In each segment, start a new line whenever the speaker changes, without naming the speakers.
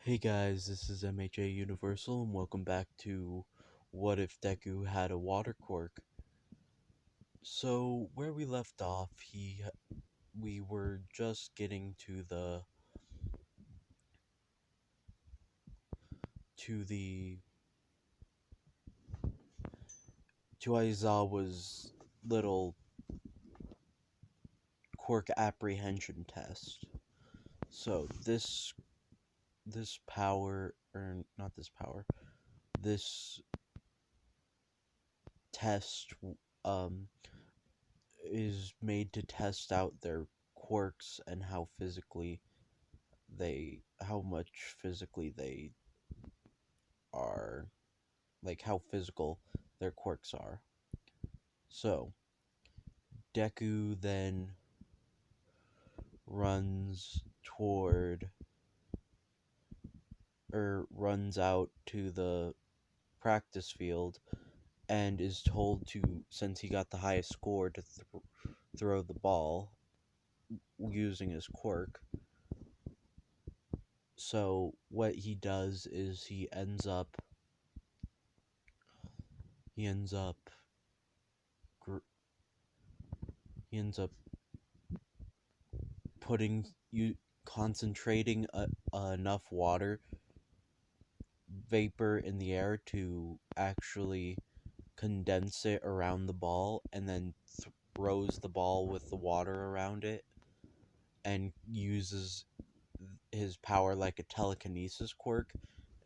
Hey guys, this is MHA Universal and welcome back to What If Deku Had a Water Quirk. So, where we left off, we were just getting to the to Aizawa's little quirk apprehension test. So, this power, or not this power, this test um is made to test out their quirks and how much physically they are, like how physical their quirks are. So, Deku then runs toward, or runs out to the practice field and is told to, since he got the highest score, to throw the ball using his quirk. So what he does is he ends up he ends up putting you concentrating enough water vapor in the air to actually condense it around the ball, and then throws the ball with the water around it and uses his power like a telekinesis quirk,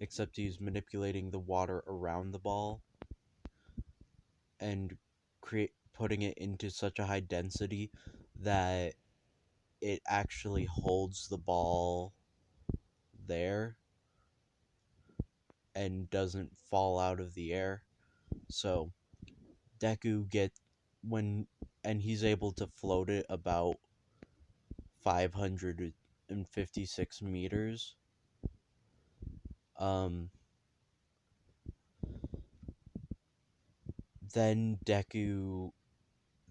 except he's manipulating the water around the ball and putting it into such a high density that it actually holds the ball there and doesn't fall out of the air. So Deku when and he's able to float it about 556 meters. Um then Deku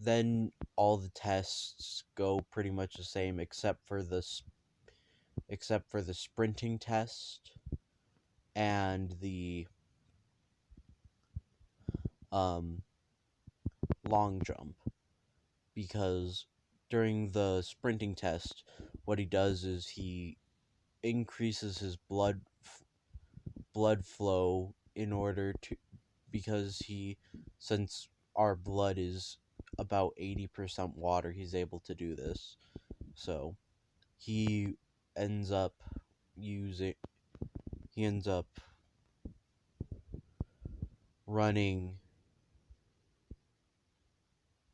then all the tests go pretty much the same except for the sprinting test and the um long jump, because during the sprinting test what he does is he increases his blood flow in order to, because since our blood is about 80% water, he's able to do this. So he ends up using he ends up running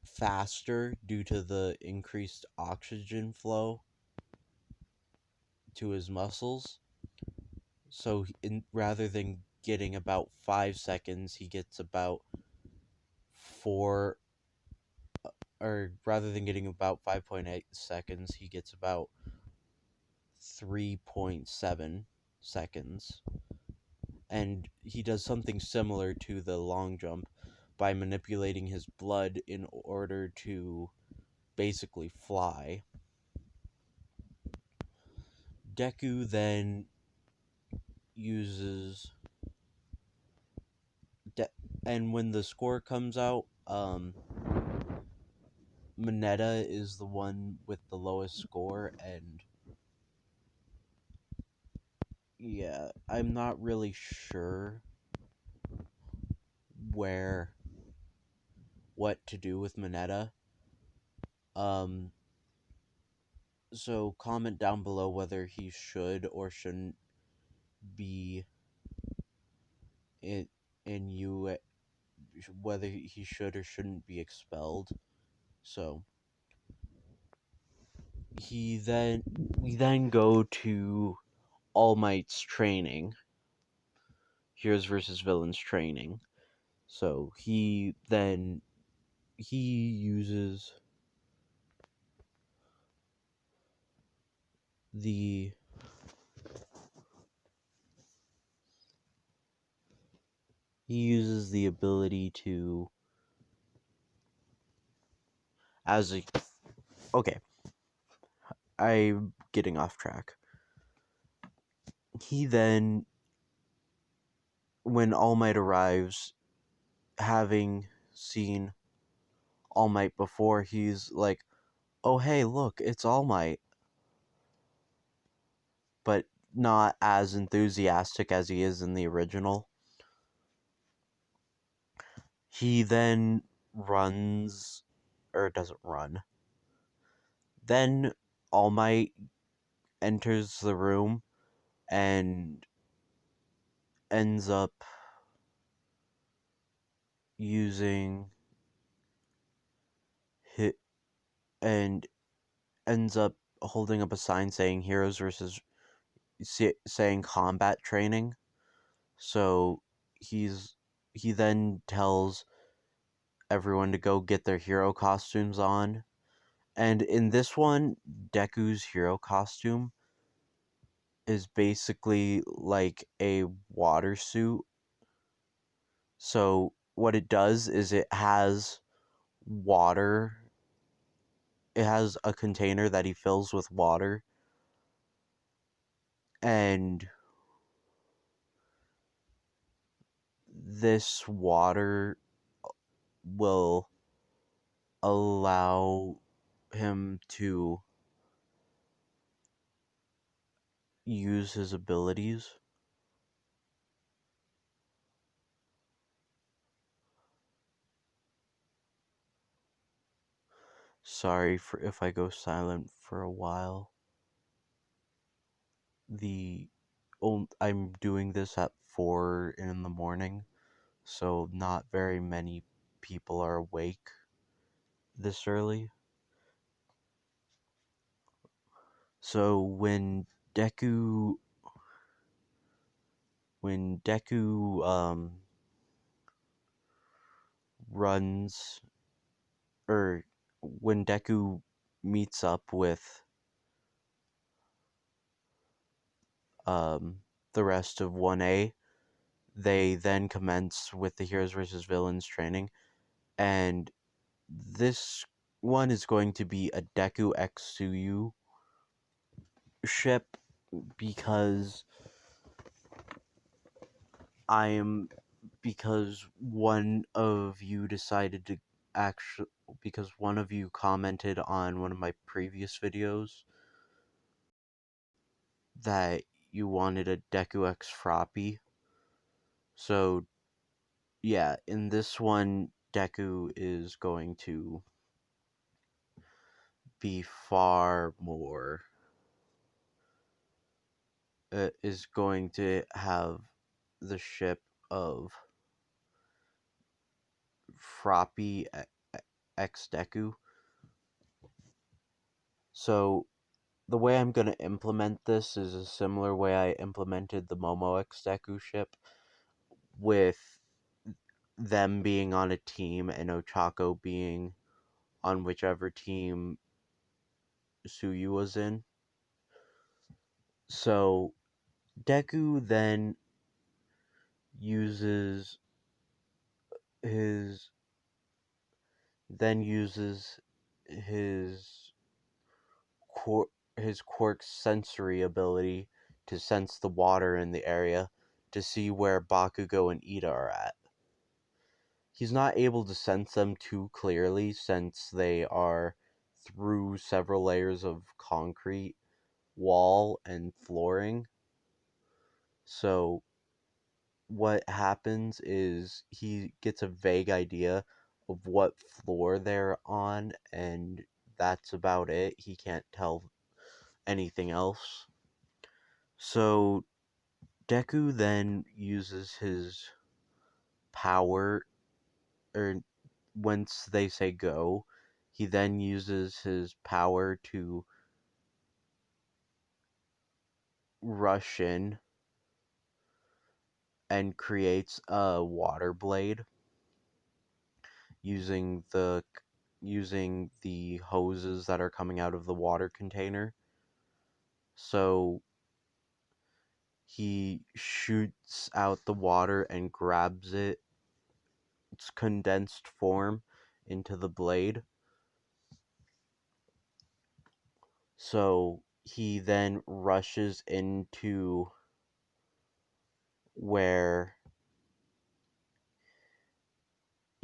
faster due to the increased oxygen flow to his muscles. So rather than getting about 5 seconds, he gets about 4, or rather than getting about 5.8 seconds, he gets about 3.7 seconds. And he does something similar to the long jump by manipulating his blood in order to basically fly. Deku then uses and when the score comes out, Mineta is the one with the lowest score, and yeah, I'm not really sure what to do with Mineta. So comment down below whether he should or shouldn't be in you whether he should or shouldn't be expelled. So we then go to All Might's training, Heroes versus Villains training. So he uses the ability to, as a okay, I'm getting off track. he then, when All Might arrives, having seen All Might before, he's like, oh hey, look, it's All Might. But not as enthusiastic as he is in the original. He then runs, or doesn't run. Then All Might enters the room and ends up using hit and ends up holding up a sign saying heroes versus saying combat training. So he then tells everyone to go get their hero costumes on. And in this one, Deku's hero costume is basically like a water suit. So what it does is it has water. It has a container that he fills with water. And this water will allow him to use his abilities. Sorry for if I go silent for a while. I'm doing this at 4 in the morning, so not very many people are awake this early. So when Deku runs, or when Deku meets up with the rest of 1A, they then commence with the Heroes vs. Villains training, and this one is going to be a Deku X Suyu ship because one of you decided to because one of you commented on one of my previous videos that you wanted a Deku X Froppy. So yeah, in this one, Deku is going to be far more is going to have the ship of Froppy X Deku. So the way I'm going to implement this is a similar way I implemented the Momo X Deku ship, with them being on a team and Ochako being on whichever team Suyu was in. So Deku then uses his uses his his quirk's sensory ability to sense the water in the area to see where Bakugo and Ida are at. He's not able to sense them too clearly since they are through several layers of concrete, wall, and flooring. So what happens is he gets a vague idea of what floor they're on, and that's about it. He can't tell anything else. So Deku then uses his power, or once they say go, he then uses his power to rush in and creates a water blade using the hoses that are coming out of the water container. So he shoots out the water and grabs its condensed form into the blade. So he then rushes into where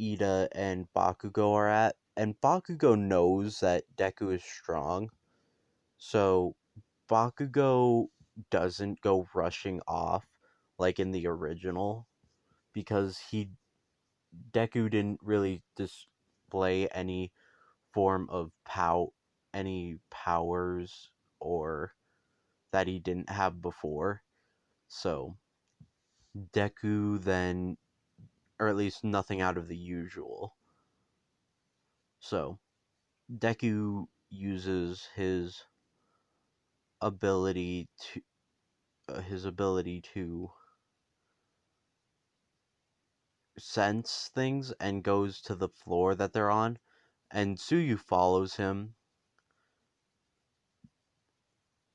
Ida and Bakugo are at, and Bakugo knows that Deku is strong, so Bakugo doesn't go rushing off like in the original because Deku didn't really display any form of any powers or that he didn't have before. So Deku then, or at least nothing out of the usual. So Deku uses ability to his ability to sense things and goes to the floor that they're on, and Tsuyu follows him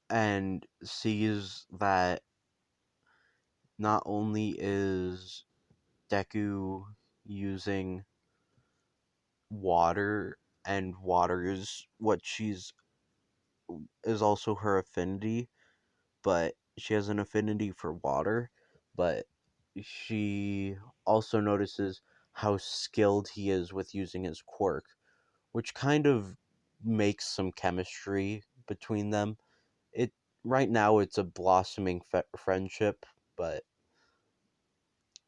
and sees that not only is Deku using water, and water is what she's is also her affinity, but she has an affinity for water, but she also notices how skilled he is with using his quirk, which kind of makes some chemistry between them. It right now it's a blossoming friendship, but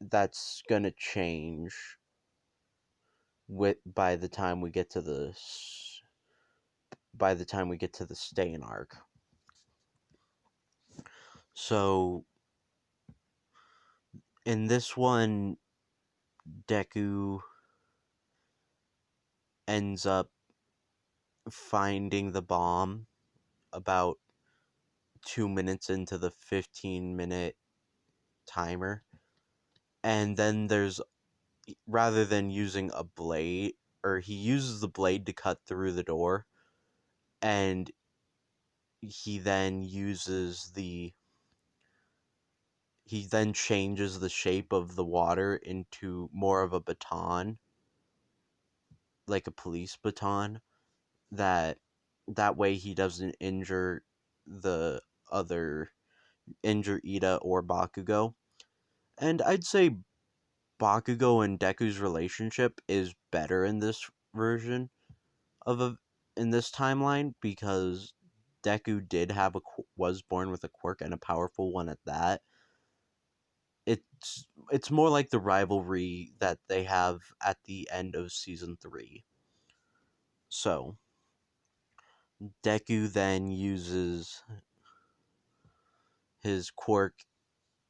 that's gonna change with by the time we get to the Stain arc. So in this one, Deku ends up finding the bomb about 2 minutes into the 15-minute timer. And then rather than using a blade, or he uses the blade to cut through the door, and he then changes the shape of the water into more of a baton, like a police baton, that way he doesn't the other injure Ida or Bakugo. And I'd say Bakugo and Deku's relationship is better in this version in this timeline because Deku did have was born with a quirk, and a powerful one at that. It's more like the rivalry that they have at the end of season 3. So Deku then his quirk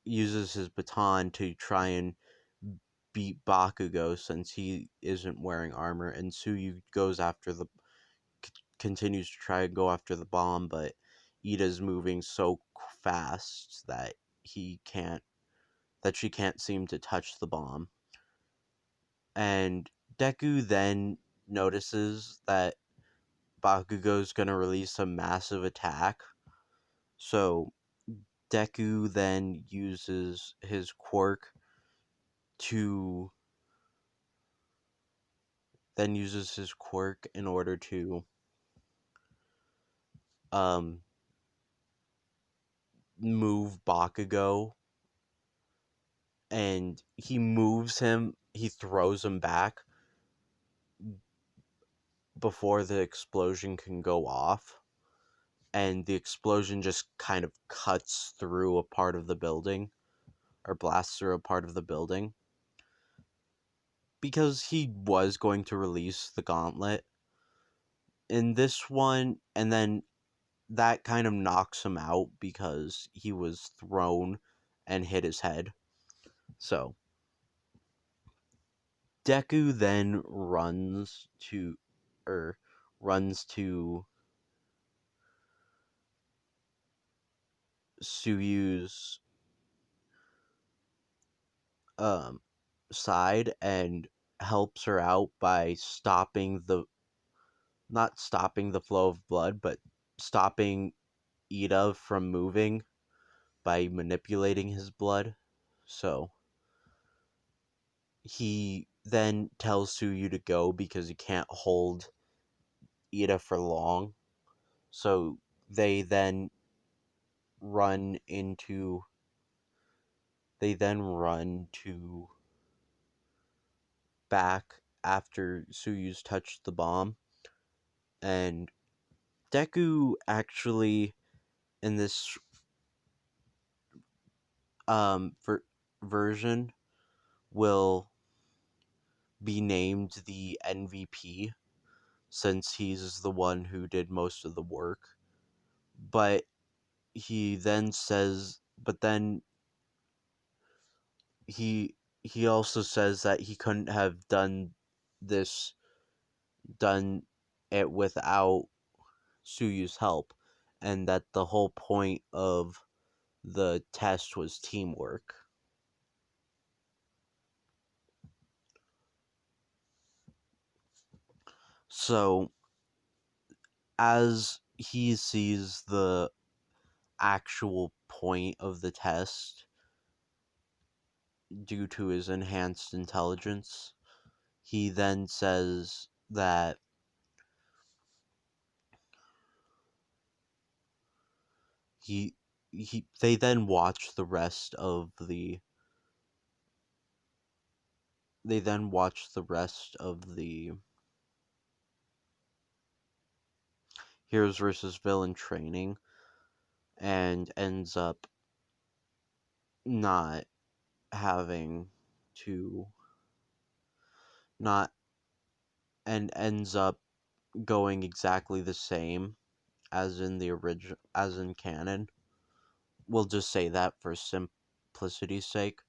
uses his baton to try and beat Bakugo since he isn't wearing armor, and Tsuyu continues to try and go after the bomb, but Ida's moving so fast that she can't seem to touch the bomb. And Deku then notices that Bakugo's gonna release a massive attack. So Deku then uses his quirk to in order to um move Bakugo, and he throws him back before the explosion can go off, and the explosion just kind of cuts through a part of the building, or blasts through a part of the building, because he was going to release the gauntlet in this one, and then that kind of knocks him out because he was thrown and hit his head. So Deku then runs to Suyu's um side and helps her out by not stopping the flow of blood, but stopping Ida from moving by manipulating his blood. So he then tells Suyu to go because he can't hold Ida for long. So they then run into they then run to back after Suyu's touched the bomb, and Deku actually in this version will be named the MVP since he's the one who did most of the work. But he then says, but then he also says that he couldn't have done it without Suyu's help, and that the whole point of the test was teamwork. So, as he sees the actual point of the test due to his enhanced intelligence, he then says that they then watch the rest of the heroes versus villain training, and ends up not having to not and ends up going exactly the same as in the original as in canon. We'll just say that for simplicity's sake.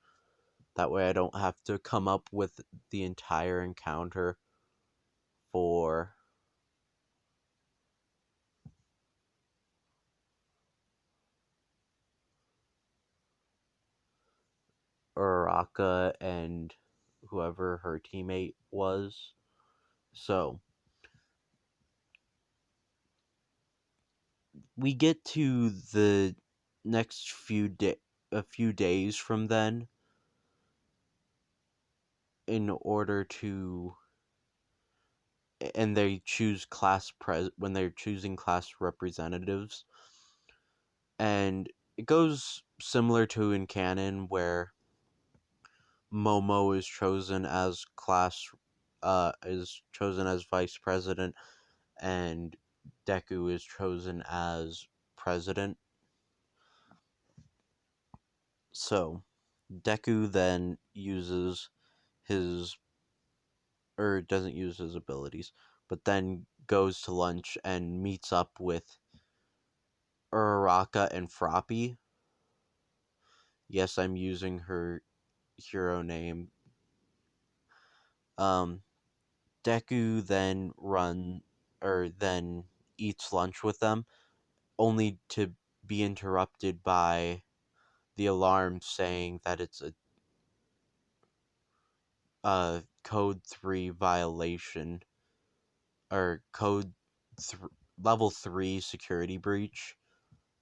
That way I don't have to come up with the entire encounter for Uraraka and whoever her teammate was. So we get to the next a few days from then in order to and they choose when they're choosing class representatives, and it goes similar to in canon where Momo is chosen as vice president, and Deku is chosen as president. So Deku then doesn't use his abilities, but then goes to lunch and meets up with Uraraka and Froppy. Yes, I'm using her hero name. Deku then eats lunch with them, only to be interrupted by the alarm saying that it's a code 3 violation, or level 3 security breach,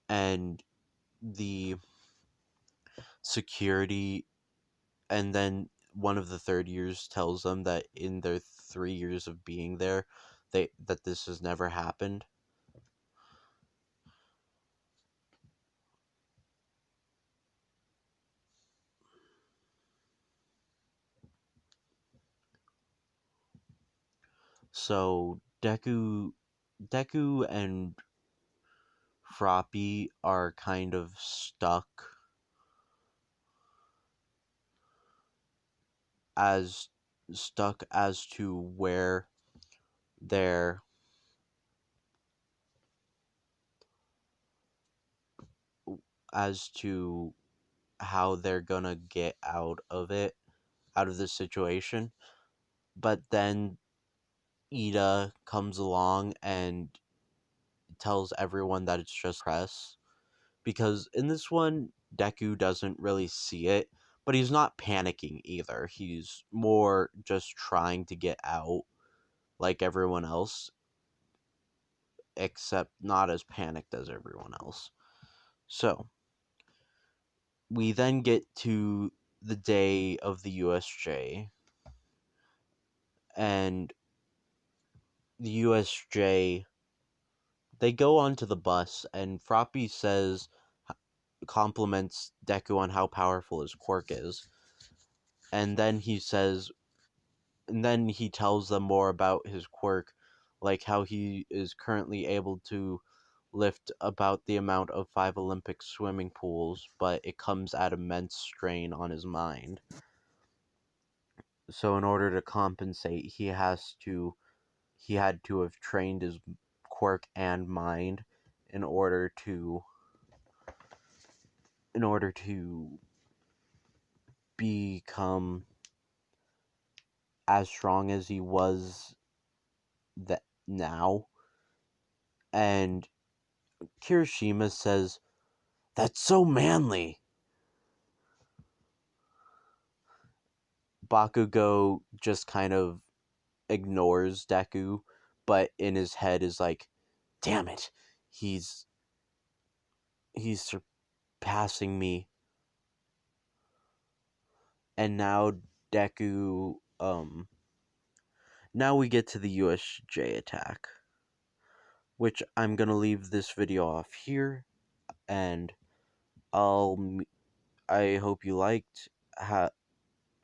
and the security and then one of the third years tells them that in their 3 years of being there that this has never happened. So Deku and Froppy are kind of as stuck as to where they're as to how they're gonna get out of this situation. But then Ida comes along and tells everyone that it's just press, because in this one Deku doesn't really see it, but he's not panicking either. He's more just trying to get out like everyone else, except not as panicked as everyone else. So we then get to the day of the USJ, and the USJ, they go onto the bus, and Froppy says compliments Deku on how powerful his quirk is. And then he says, and then he tells them more about his quirk, like how he is currently able to lift about the amount of 5 Olympic swimming pools, but it comes at immense strain on his mind. So in order to compensate, he had to have trained his quirk and mind in order to become as strong as he was that now. And Kirishima says, "That's so manly." Bakugo just kind of ignores Deku, but in his head is like, "Damn it, he's surpassing me." And now Deku, now we get to the USJ attack, which I'm gonna leave this video off here, and I hope you liked.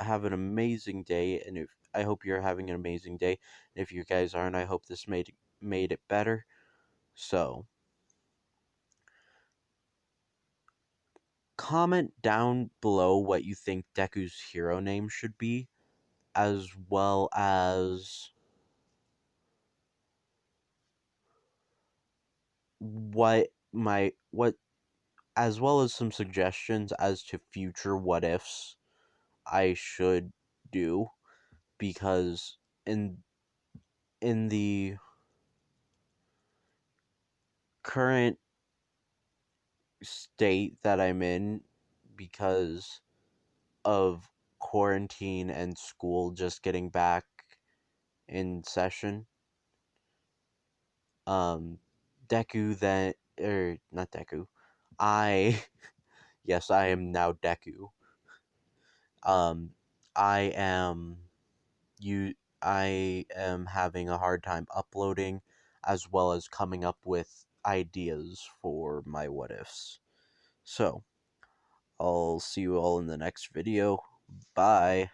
Have an amazing day, and if I hope you're having an amazing day. If you guys aren't, I hope this made it better. So, comment down below what you think Deku's hero name should be, as well as what as well as some suggestions as to future what ifs I should do, because in the current state that I'm in, because of quarantine and school just getting back in session, Deku then, not Deku, I, yes, I am now Deku. Um, I am, you, I am having a hard time uploading, as well as coming up with ideas for my what ifs. So, I'll see you all in the next video. Bye.